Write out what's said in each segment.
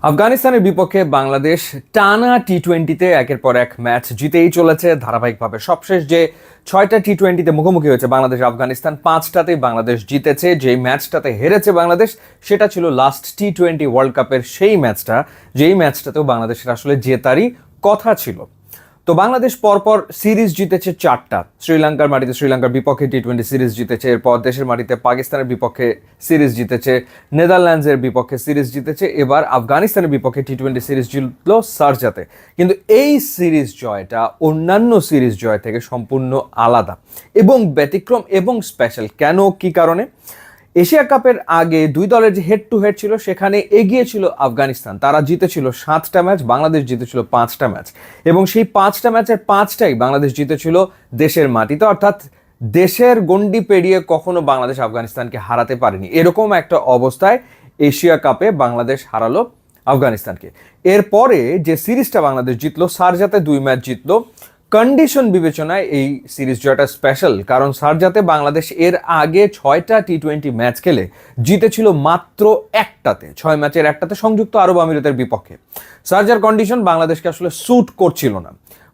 আফগানিস্তানের বিপক্ষে বাংলাদেশ টানা টি-20তে একের পর এক ম্যাচ জিতেই চলেছে ধারাবাহিকভাবে। সবশেষ যে 6টা টি-20তে মুখোমুখি হয়েছে বাংলাদেশ আফগানিস্তান, 5টাতেই বাংলাদেশ জিতেছে। যেই ম্যাচটাতে হেরেছে বাংলাদেশ সেটা ছিল লাস্ট টি-20 ওয়ার্ল্ড কাপের সেই ম্যাচটা, যেই ম্যাচটাতেও বাংলাদেশের আসলে জেতারই কথা ছিল। তো বাংলাদেশ পরপর সিরিজ জিতেছে 4টা। শ্রীলঙ্কার মাটিতে শ্রীলঙ্কার বিপক্ষে টি-20 সিরিজ জিতেছে, এরপর দেশের মাটিতে পাকিস্তানের বিপক্ষে সিরিজ জিতেছে, নেদারল্যান্ডসের বিপক্ষে সিরিজ জিতেছে, এবার আফগানিস্তানের বিপক্ষে টি-20 সিরিজ জিতল শারজাতে। কিন্তু এই সিরিজ জয়টা অন্যান্য সিরিজ জয় থেকে সম্পূর্ণ আলাদা এবং ব্যতিক্রম এবং স্পেশাল। কেন, কি কারণে? এশিয়া কাপের আগে দুই দলের যে হেড টু হেড ছিল সেখানে এগিয়ে ছিল আফগানিস্তান, তারা জিতেছিল 7টা ম্যাচ, বাংলাদেশ জিতেছিল 5টা ম্যাচ, এবং সেই 5টা ম্যাচের 5টাই বাংলাদেশ জিতেছিল দেশের মাটিতে, অর্থাৎ দেশের গণ্ডি পেরিয়ে কখনো বাংলাদেশ আফগানিস্তানকে হারাতে পারেনি। এরকম একটা অবস্থায় এশিয়া কাপে বাংলাদেশ হারালো আফগানিস্তানকে। এরপরে যে সিরিজটা বাংলাদেশ জিতলো, শারজাতে 2 ম্যাচ জিতলো। কন্ডিশন বিবেচনায় এই সিরিজ জয়টা স্পেশাল, কারণ শারজাতে বাংলাদেশ এর আগে 6টা টি-20 ম্যাচ খেলে জিতেছিল মাত্র একটাতে, 6 ম্যাচের একটাতে সংযুক্ত আরব আমিরাতের বিপক্ষে। শারজার কন্ডিশন বাংলাদেশকে আসলে স্যুট করছিল না,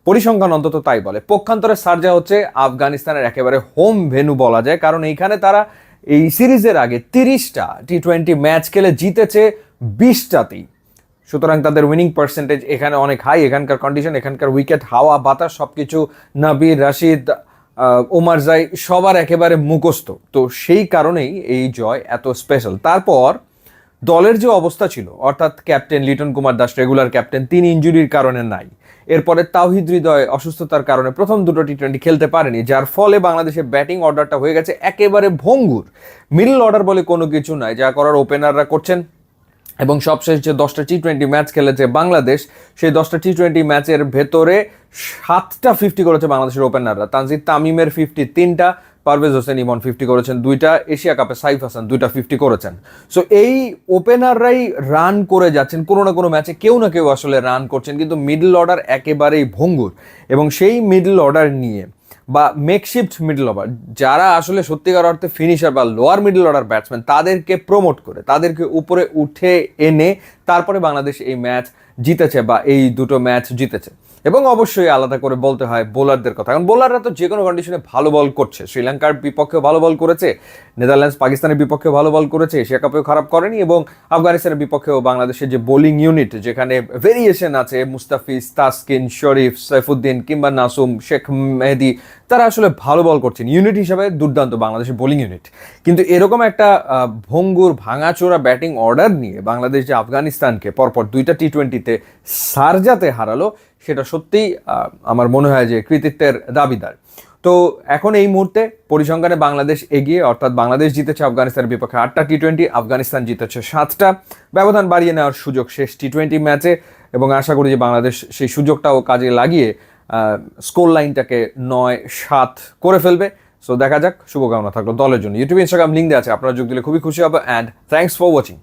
পরিসংখ্যান অন্তত তাই বলে। পক্ষান্তরে শারজা হচ্ছে আফগানিস্তানের একেবারে হোম ভেন্যু বলা যায়, কারণ এইখানে তারা এই সিরিজের আগে 30টা টি-20 ম্যাচ খেলে জিতেছে 20টাতেই। সুতরাং তাদের উইনিং পার্সেন্টেজ এখানে অনেক হাই। এখানকার কন্ডিশন, এখানকার উইকেট, হাওয়া বাতাস সবকিছু নাবির, রাশিদ, ওমারজাই সবার একেবারে মুখস্থ। তো সেই কারণেই এই জয় এত স্পেশাল। তারপর দলের যে অবস্থা ছিল, অর্থাৎ captain Liton Kumar Das regular captain, তিনি ইনজুরির কারণে নাই। এরপরে তাওহিদ হৃদয় অসুস্থতার কারণে প্রথম দুটো টি-20 খেলতে পারেনি, যার ফলে বাংলাদেশের ব্যাটিং অর্ডারটা হয়ে গেছে একেবারে ভঙ্গুর। মিডল অর্ডার বলে কোনো কিছু নাই, যা করার ওপেনাররা করছেন। এবং সবশেষ যে 10টা টি-20 ম্যাচ খেলেছে বাংলাদেশ, সেই 10টা টি-20 ম্যাচের ভেতরে 7টা 50 করেছে বাংলাদেশের ওপেনাররা। তানজিদ তামিমের 50 3টা, পারভেজ হোসেন ইমন 50 করেছেন 2টা, এশিয়া কাপে সাইফ হাসান 2টা 50 করেছেন। সো এই ওপেনাররাই রান করে যাচ্ছেন, কোনো না কোনো ম্যাচে কেউ না কেউ আসলে রান করছেন, কিন্তু মিডল অর্ডার একেবারেই ভঙ্গুর। এবং সেই মিডল অর্ডার নিয়ে বা মেকশিফট মিডল অর্ডার, যারা আসলে সত্যিকার অর্থে ফিনিশার বা লোয়ার মিডল অর্ডার ব্যাটসম্যান, তাদেরকে প্রমোট করে, তাদেরকে উপরে উঠে এনে তারপরে বাংলাদেশ এই ম্যাচ জিতেছে বা এই দুটো ম্যাচ জিতেছে। এবং অবশ্যই আলাদা করে বলতে হয় বোলারদের কথা, কারণ বোলাররা তো যে কোনো কন্ডিশনে ভালো বল করছে। শ্রীলঙ্কার বিপক্ষেও ভালো বল করেছে, নেদারল্যান্ডস পাকিস্তানের বিপক্ষেও ভালো বল করেছে, এশিয়া কাপেও খারাপ করেনি। এবং আফগানিস্তানের বিপক্ষেও বাংলাদেশের যে বোলিং ইউনিট, যেখানে ভেরিয়েশন আছে, মুস্তাফিজ, তাসকিন, শরীফ, সাইফুদ্দিন কিংবা নাসুম, শেখ মেহেদি, তারা আসলে ভালো বল করছেন। ইউনিট হিসাবে দুর্দান্ত বাংলাদেশের বোলিং ইউনিট। কিন্তু এরকম একটা ভঙ্গুর ভাঙাচোরা ব্যাটিং অর্ডার নিয়ে বাংলাদেশ যে আফগানিস্তানকে পরপর 2টা টি-20তে শারজাতে হারালো, সেটা সত্যিই আমার মনে হয় যে কৃতিত্বের দাবিদার। তো এখন এই মুহূর্তে পরিসংখ্যানে বাংলাদেশ এগিয়ে, অর্থাৎ বাংলাদেশ জিতেছে আফগানিস্তানের বিপক্ষে 8টা টি-20, আফগানিস্তান জিতেছে 7টা। ব্যবধান বাড়িয়ে নেওয়ার সুযোগ শেষ টি-20 ম্যাচে, এবং আশা করি যে বাংলাদেশ সেই সুযোগটাও কাজে লাগিয়ে স্কোর লাইনটাকে 9-7 করে ফেলবে। সো দেখা যাক, শুভকামনা থাকলো দলের জন্য। ইউটিউব, ইনস্টাগ্রাম লিঙ্ক দেওয়া আছে, আপনারা যোগ দিলে খুবই খুশি হবে। And thanks for watching.